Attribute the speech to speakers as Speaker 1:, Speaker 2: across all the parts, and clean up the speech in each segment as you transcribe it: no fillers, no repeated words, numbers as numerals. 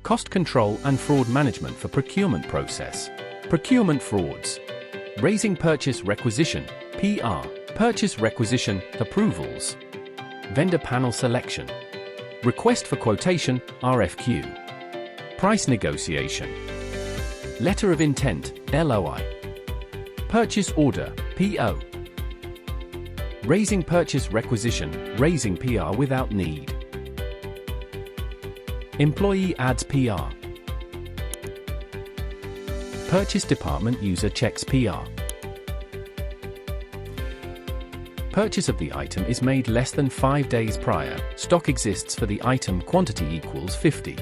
Speaker 1: Cost control and fraud management for procurement process. Procurement frauds. Raising purchase requisition, PR. Purchase requisition, approvals. Vendor panel selection. Request for quotation, RFQ. Price negotiation. Letter of intent, LOI. Purchase order, PO. Raising purchase requisition, raising PR without need. Employee adds PR. Purchase department user checks PR. Purchase of the item is made less than 5 days prior. Stock exists for the item, quantity equals 50.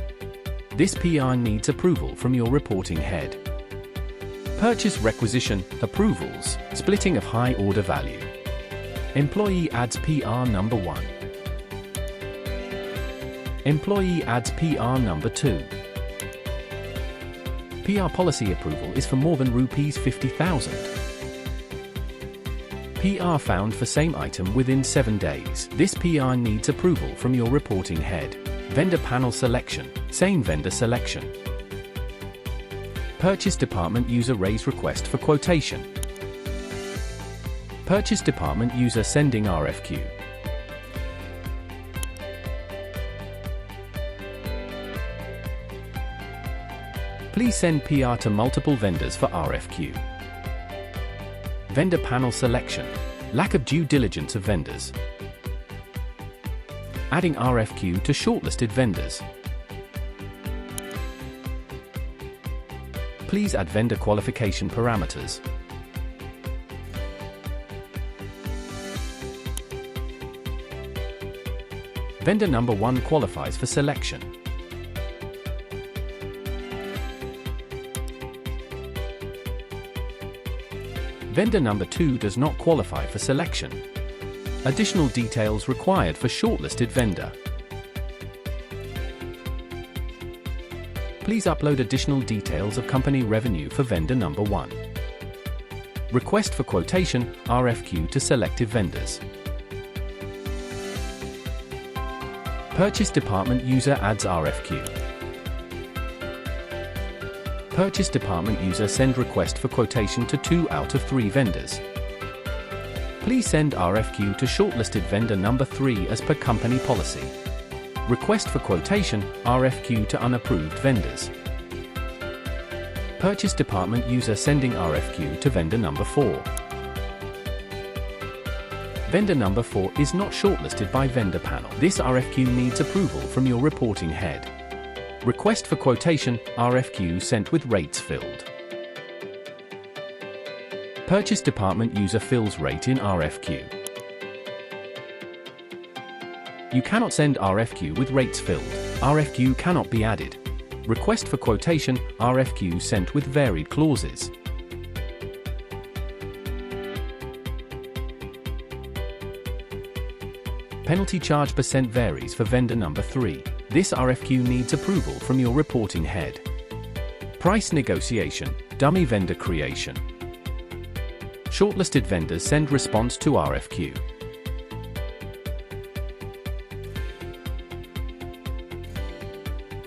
Speaker 1: This PR needs approval from your reporting head. Purchase requisition, approvals, splitting of high order value. Employee adds PR number 1. Employee adds PR number 2. PR policy approval is for more than Rs 50,000. PR found for same item within 7 days. This PR needs approval from your reporting head. Vendor panel selection, same vendor selection. Purchase department user raise request for quotation. Purchase department user sending RFQ. Please send PR to multiple vendors for RFQ. Vendor panel selection. Lack of due diligence of vendors. Adding RFQ to shortlisted vendors. Please add vendor qualification parameters. Vendor number 1 qualifies for selection. Vendor number 2 does not qualify for selection. Additional details required for shortlisted vendor. Please upload additional details of company revenue for vendor number 1. Request for quotation, RFQ to selective vendors. Purchase department user adds RFQ. Purchase department user send request for quotation to 2 out of 3 vendors. Please send RFQ to shortlisted vendor number 3 as per company policy. Request for quotation, RFQ to unapproved vendors. Purchase department user sending RFQ to vendor number 4. Vendor number 4 is not shortlisted by vendor panel. This RFQ needs approval from your reporting head. Request for quotation, RFQ sent with rates filled. Purchase department user fills rate in RFQ. You cannot send RFQ with rates filled. RFQ cannot be added. Request for quotation, RFQ sent with varied clauses. Penalty charge percent varies for vendor number 3. This RFQ needs approval from your reporting head. Price negotiation, dummy vendor creation. Shortlisted vendors send response to RFQ.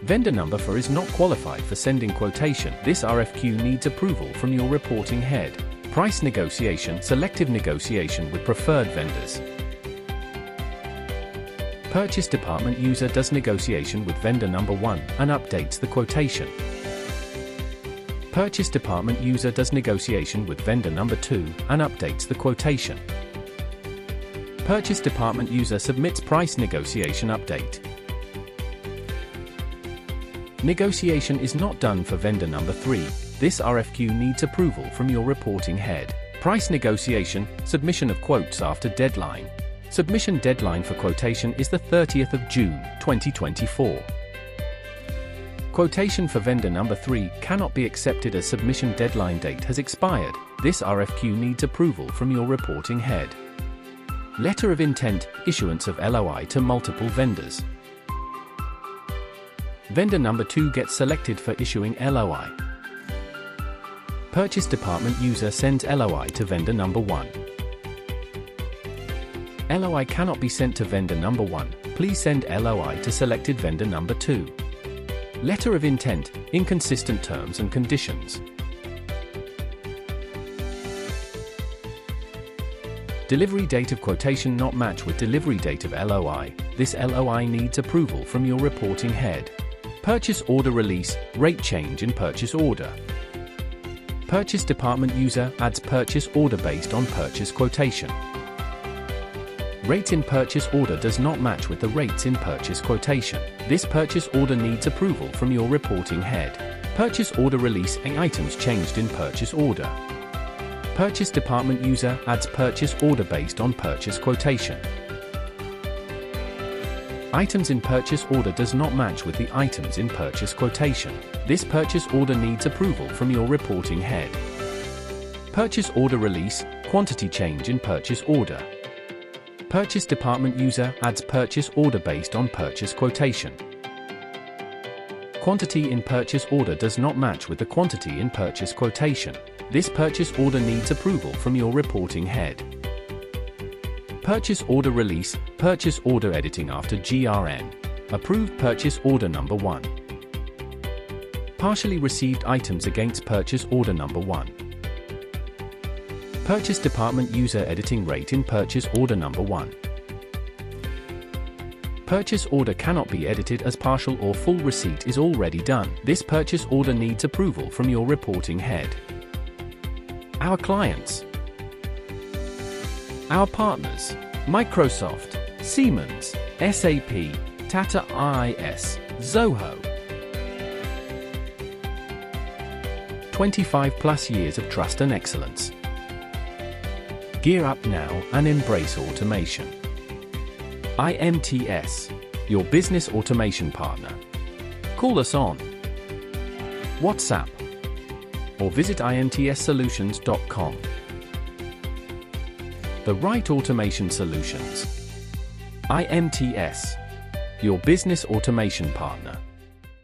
Speaker 1: Vendor number 4 is not qualified for sending quotation. This RFQ needs approval from your reporting head. Price negotiation, selective negotiation with preferred vendors. Purchase department user does negotiation with vendor number 1 and updates the quotation. Purchase department user does negotiation with vendor number 2 and updates the quotation. Purchase department user submits price negotiation update. Negotiation is not done for vendor number 3. This RFQ needs approval from your reporting head. Price negotiation, submission of quotes after deadline. Submission deadline for quotation is the 30th of June, 2024. Quotation for vendor number 3 cannot be accepted as submission deadline date has expired. This RFQ needs approval from your reporting head. Letter of intent, issuance of LOI to multiple vendors. Vendor number 2 gets selected for issuing LOI. Purchase department user sends LOI to vendor number 1. LOI cannot be sent to vendor number 1. Please send LOI to selected vendor number 2. Letter of intent, inconsistent terms and conditions. Delivery date of quotation not match with delivery date of LOI. This LOI needs approval from your reporting head. Purchase order release, rate change in purchase order. Purchase department user adds purchase order based on purchase quotation. Rate in purchase order does not match with the rates in purchase quotation. This purchase order needs approval from your reporting head. Purchase order release and items changed in purchase order. Purchase department user adds purchase order based on purchase quotation. Items in purchase order does not match with the items in purchase quotation. This purchase order needs approval from your reporting head. Purchase order release, quantity change in purchase order. Purchase department user adds purchase order based on purchase quotation. Quantity in purchase order does not match with the quantity in purchase quotation. This purchase order needs approval from your reporting head. Purchase order release, purchase order editing after GRN. Approved purchase order number 1. Partially received items against purchase order number 1. Purchase department user editing rate in purchase order number 1. Purchase order cannot be edited as partial or full receipt is already done. This purchase order needs approval from your reporting head. Our clients. Our partners: Microsoft, Siemens, SAP, Tata IS, Zoho. 25+ years of trust and excellence. Gear up now and embrace automation. IMTS, your business automation partner. Call us on WhatsApp or visit imtssolutions.com. The right automation solutions. IMTS, your business automation partner.